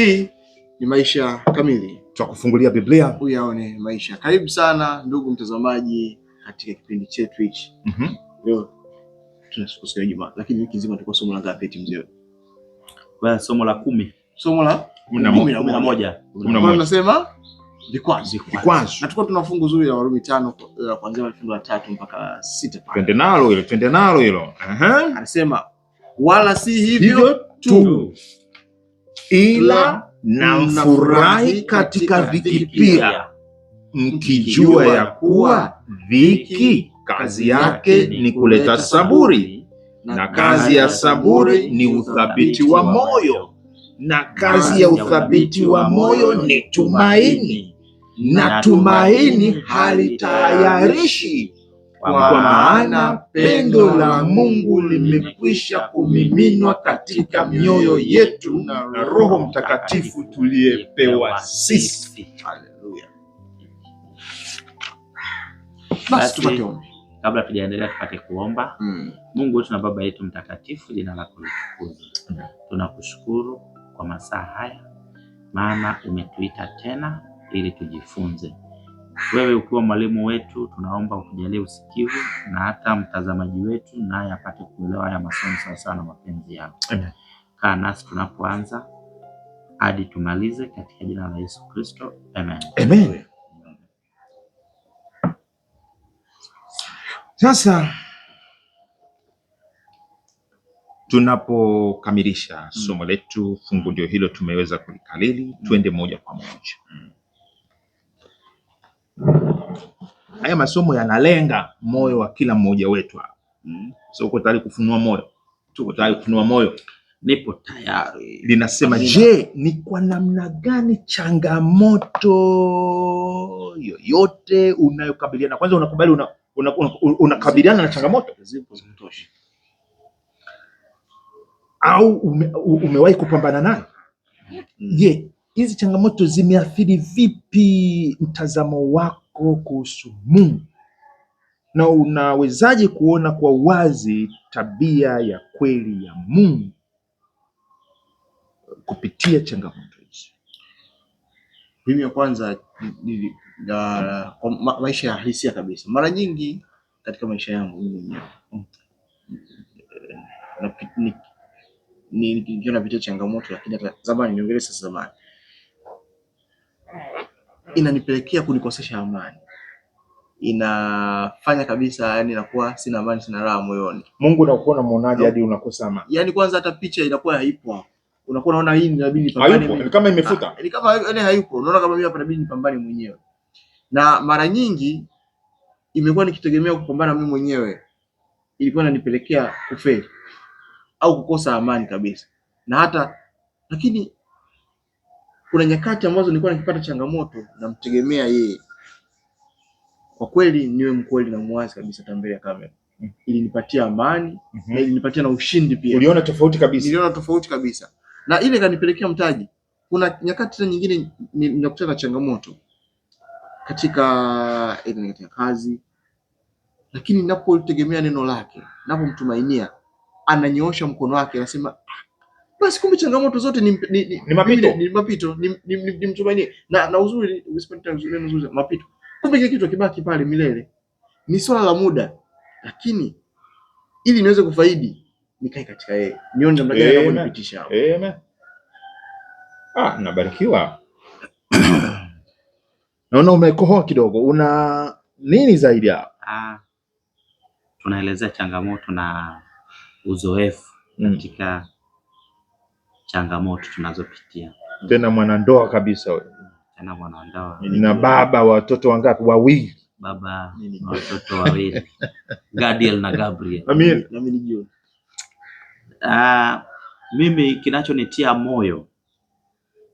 Hii ni Maisha Kamili, tutakufungulia Biblia uyaone maisha. Karibu sana ndugu mtazamaji katika kipindi chetu hichi. Leo tunasikia Ijumaa, lakini wiki nzima tulikuwa somo la ngapi eti mzee? Bwana, somo la 10. Somo la 11. Tunasema vikwazo. Na tulikuwa tuna fungu zuri la Warumi 5 kuanzia fungu la 3 mpaka 6 pale. Twende nalo hilo. Anasema wala si hivyo tu, ila na mfurahi katika dhiki pia, mkijua ya kuwa dhiki kazi yake ni kuleta saburi, na kazi ya saburi ni uthabiti wa moyo, na kazi ya uthabiti wa moyo ni tumaini, na tumaini halitayarishi, kwa maana pendo la Mungu limekwisha kumiminwa katika mioyo yetu na Roho Mtakatifu tuliyepewa sisi. Haleluya. Basi kabla tujaendelea tupate kuomba. Mungu wetu na Baba yetu mtakatifu, jina lako litukuzwe. Tunakushukuru kwa masaa haya, maana umetuita tena ili tujifunze. Wewe ukiwa mwalimu wetu, tunaomba utujalie usikivu, na hata mtazamaji wetu naye apate kuelewa haya masomo sawa sawa na mapenzi yako. Amen. Kaa nasi tunapoanza hadi tumalize, katika jina la Yesu Kristo. Amen. Amen. Sasa tunapokamilisha somo letu, fungu ndio hilo tumeweza kulikalili, twende moja kwa moja. Haya masomo yanalenga moyo wa kila mmoja wetu hapa. So uko tayari kufunua moyo? Tuko tayari kufunua moyo. Nipo tayari. Linasema, je, ni kwa namna gani changamoto yoyote unayokabiliana? Kwanza unakubali unakabiliana na changamoto? Au umewahi kupambana nayo? Je, hizi changamoto zimeathiri vipi mtazamo wako kuhusu Mungu? Na unawezaje kuona kwa wazi tabia ya kweli ya Mungu kupitia changamoto hizi? Mimi kwanza kwa maisha ya halisia kabisa, mara nyingi katika maisha yangu mimi nikiwa napitia changamoto, lakini hata zamani, niongelee sasa zamani, inanipelekea kunikosesha amani. Inafanya kabisa, yani nakuwa sina amani, sina raha moyoni. Mungu anakuwa anamuonaje hadi unakosa amani? Yani kwanza hata picha inakuwa haipo hapo. Unakuwa unaona hii inabidi nipambane mimi. Ni kama imefuta. Ni kama yani hayupo. Unaona kama mimi hapa inabidi nipambane mwenyewe. Na mara nyingi imekuwa nikitegemea kupambana mimi mwenyewe, ilikuwa inanipelekea kufeli au kukosa amani kabisa. Na hata lakini kuna nyakati ambazo nilikuwa nikipata changamoto namtegemea yeye. Kwa kweli niwe mkweli na muwazi kabisa mbele ya kamera. Ilinipatia amani, na ilinipatia na ushindi pia. Uliona tofauti kabisa? Niliona tofauti kabisa. Na ile kanipelekea mtaji. Kuna nyakati nyingine ninakutana na changamoto katika kazi, lakini ninapotegemea neno lake, ninapomtumainia, ananyoosha mkono wake, anasema basi kumbe changamoto zote ni mapito, nimtumainie. Na uzuri usipata neno uzuri mapito. Kumbe kile kitu kibaki pale milele. Ni swala la muda, lakini ili niweze kufaidi nikae katika yeye. Nione namna gani anaponipitisha hapo. Amen. Nabarikiwa. Naona umekohoa kidogo. Una nini zaidi hapo? Tunaelezea changamoto na uzoefu katika changamoto tunazopitia. Tena mwanandoa kabisa wewe. Tena mwanandoa. Na baba watoto wangapi? Wawili. Baba na watoto wawili. Gadiel na Gabriel. Amen. Nami nijue. Mimi kinachonitia moyo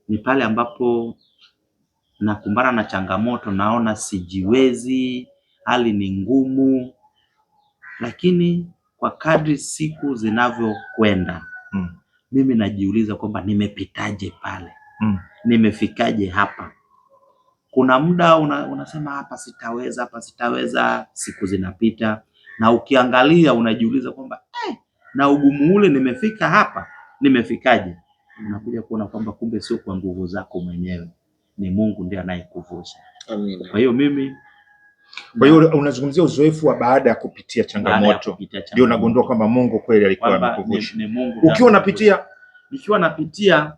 ni pale ambapo nakumbana na changamoto, naona sijiwezi, hali ni ngumu, lakini kwa kadri siku zinavyokwenda mimi najiuliza kwamba nimepitaje pale, nimefikaje hapa. Kuna muda unasema hapa sitaweza, siku zinapita, na ukiangalia unajiuliza kwamba na ugumu ule nimefika hapa, nimefikaje? unakuja kuona kwamba kumbe sio kwa nguvu zako mwenyewe, ni Mungu ndiye anayekuvusha. Amina. Kwa hiyo mimi, kwa hiyo unazungumzia uzoefu wa baada ya kupitia changamoto, ndio unagundua kwamba Mungu kweli alikuwa amekuvusha. Ukiwa unapitia, nikiwa napitia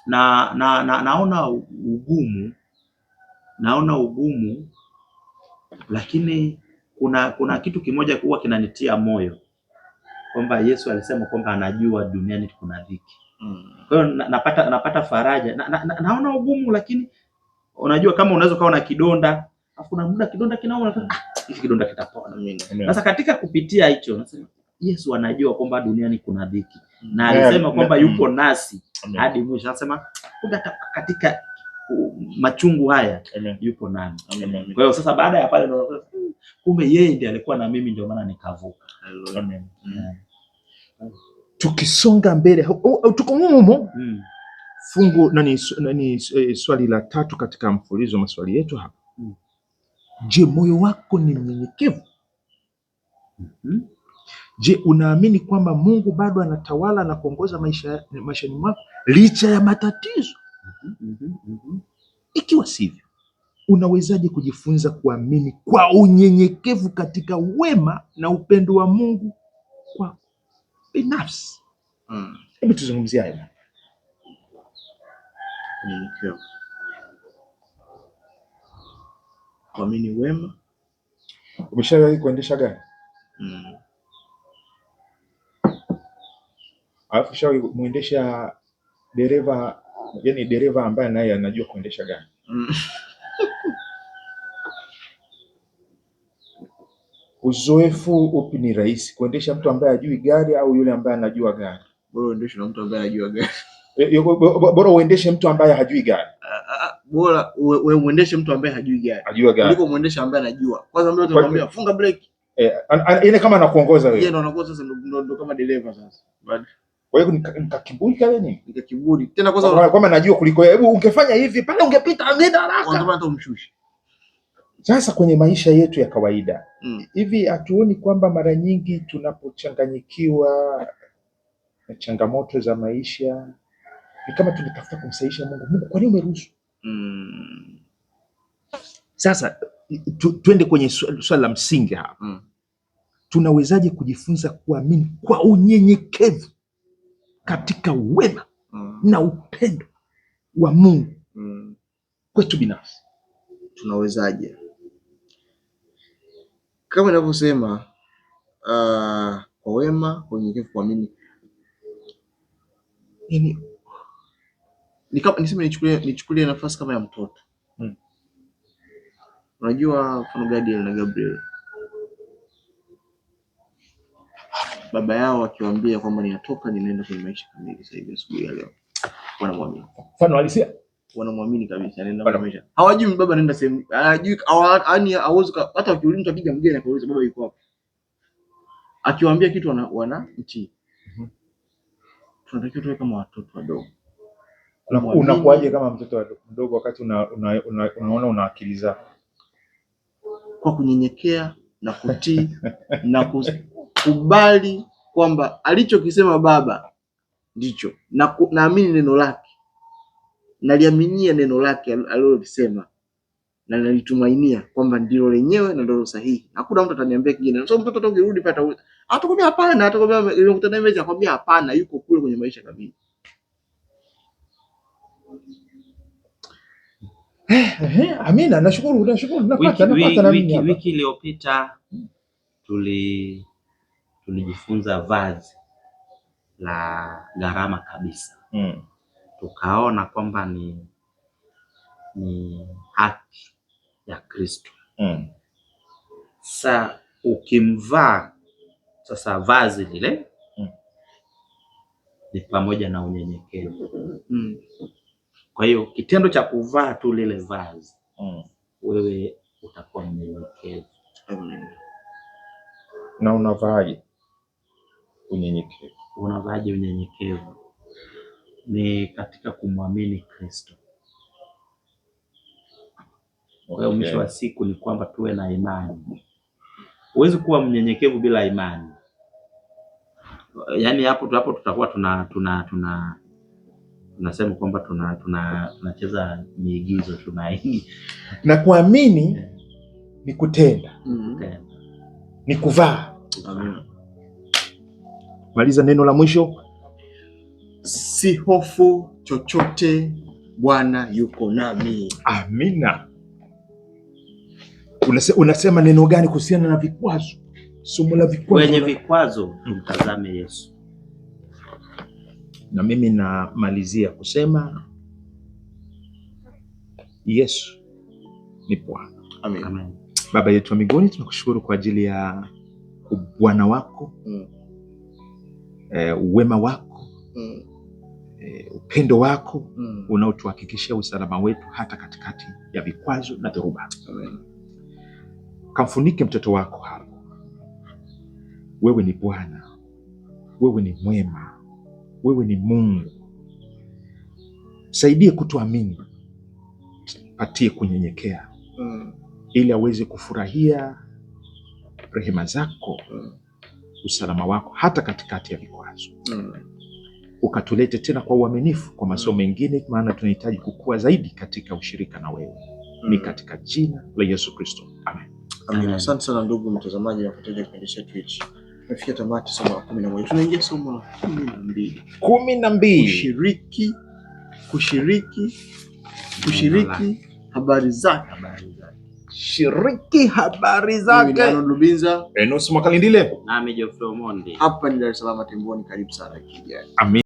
naona ugumu, lakini kuna kitu kimoja huwa kinanitia moyo kwamba Yesu alisema kwamba anajua duniani kuna dhiki. Kwa hiyo napata faraja. Naona ugumu, lakini unajua kama unaweza kuwa na kidonda, afu kuna muda kidonda kinaona hiki kidonda kitapona. Sasa katika kupitia hicho nasema Yesu anajua kwamba duniani kuna dhiki, na alisema kwamba yupo nasi hadi mwisho. Nasema kumbe katika machungu haya yupo nami. Kwa hiyo sasa baada ya pale kumbe yeye ndiye alikuwa na mimi, ndio maana nikavuka. Amen. Tukisonga mbele tuko humo fungu swali la 3 katika mfululizo wa maswali yetu hapa. Je, moyo wako ni mnyenyekevu? Je, unaamini kwamba Mungu bado anatawala na kuongoza maishani mwako licha ya matatizo? Ikiwa sivyo, unawezaje kujifunza kuamini kwa unyenyekevu katika wema na upendo wa Mungu kwa binafsi? Hebu tuzungumzie hayo. Unyenyekevu, kuamini wema. Umeshawahi kuendesha gari? Alafu shawahi muendesha dereva, yani dereva ambaye naye anajua kuendesha gari? Uzoefu upi ni rahisi, kuendesha mtu ambaye hajui gari au yule ambaye anajua gari? Bora uendeshe na mtu ambaye anajua gari. Bora uendeshe mtu ambaye hajui gari. Bora wewe muendeshe mtu ambaye hajui gari. Ajua gari. Kuliko muendeshe ambaye anajua. Kwanza mbona tunamwambia funga breki. Ile kama anakuongoza wewe. Yeye ndo anakuwa sasa ndo kama dereva sasa. Kwa hiyo nikakiburi kale nini? Nikakiburi. Tena kwanza kama najua kuliko yeye. Hebu ungefanya hivi pale ungepita ngenda haraka. Kwanza hata umshushe. Sasa kwenye maisha yetu ya kawaida hivi hatuoni kwamba mara nyingi tunapochanganyikiwa na changamoto za maisha ni kama tunatafuta kumsaidisha Mungu. Mungu, kwa nini umeruhusu? Sasa tuende kwenye swali la msingi hapa. Tunawezaje kujifunza kuamini kwa unyenyekevu katika wema na upendo wa Mungu kwetu binafsi? Tunawezaje? Kama ninavyosema, kwa wema, kwa unyenyekevu, kuamini. Yaani nichukulie nafasi kama ya mtoto. Unajua mfano Gadiel na Gabriel, baba yao akiwaambia kwamba ninatoka ninaenda kwenye maisha kamili sasa hivi asubuhi ya leo, wanamwamini. Mfano halisia, wanamwamini kabisa, anaenda kwenye maisha. Hawajui baba anaenda sehemu, hajui, yaani hawezi, hata wakiuliza mtu akija mgeni akauliza baba yuko wapi, akiwaambia kitu wanamtii. Tunatakiwa tuwe kama watoto wadogo. Unakuaje kama mtoto mdogo wakati unaona una akili zako? Kwa kunyenyekea na kutii na kukubali kwamba alichokisema baba ndicho, na naamini neno lake, naliaminia neno lake alilosema, na nalitumainia kwamba ndilo lenyewe na ndilo sahihi. Hakuna mtu ataniambia kingine. So mtoto toka kirudi pata atakwambia hapana, atakwambia nimekutana naye meza, akwambia hapana, yuko kule kwenye maisha kabisa. Amina, nashukuru. Napata na mimi. Wiki iliyopita tulijifunza vazi la gharama kabisa. Tukaona kwamba ni haki ya Kristo. Sasa ukimvaa sasa vazi lile ni pamoja na unyenyekevu. Kwa hiyo kitendo cha kuvaa tu lile vazi, wewe utakuwa mnyenyekevu. Na unavaaje unyenyekevu? Unavaaje unyenyekevu? Ni katika kumwamini Kristo. Kwa hiyo mwisho wa siku ni kwamba tuwe na imani. Huwezi kuwa mnyenyekevu bila imani. Yaani hapo tutakuwa tunasema kwamba tunacheza miigizo tumaini. Na kuamini ni kutenda. Ni kuvaa. Amina. Maliza neno la mwisho. Si hofu chochote, Bwana yuko nami. Amina. Unasema neno gani kuhusiana na vikwazo? Somo la vikwazo. Kwenye vikwazo tumtazame Yesu. Na mimi namalizia kusema Yesu ni Bwana. Amen. Amen. Baba yetu wa mbinguni, tunakushukuru kwa ajili ya Bwana wako, uwema wako, upendo wako unaotuhakikishia usalama wetu hata katikati ya vikwazo na dhoruba. Amen. Kamfunike mtoto wako hapo. Wewe ni Bwana, wewe ni mwema, wewe ni Mungu. Saidie kutuamini, patie kunyenyekea ili aweze kufurahia rehema zako, usalama wako hata katikati ya vikwazo. Ukatulete tena kwa uaminifu kwa masomo mengine, maana tunahitaji kukua zaidi katika ushirika na wewe. Ni katika jina la Yesu Kristo. Amen. Amen. Asante sana ndugu mtazamaji na kufuatilia kipindi chetu hichi. Tumefikia tamati somo la 11. Tunaingia somo la 12. 12. Kushiriki habari zake. Shiriki habari zake. Mimi ni Arnold Lubinza. Enos Makalindile. Nami Geoffrey Omondi. Hapa ni Dar es Salaam Temboni, karibu sana kijana. Amen.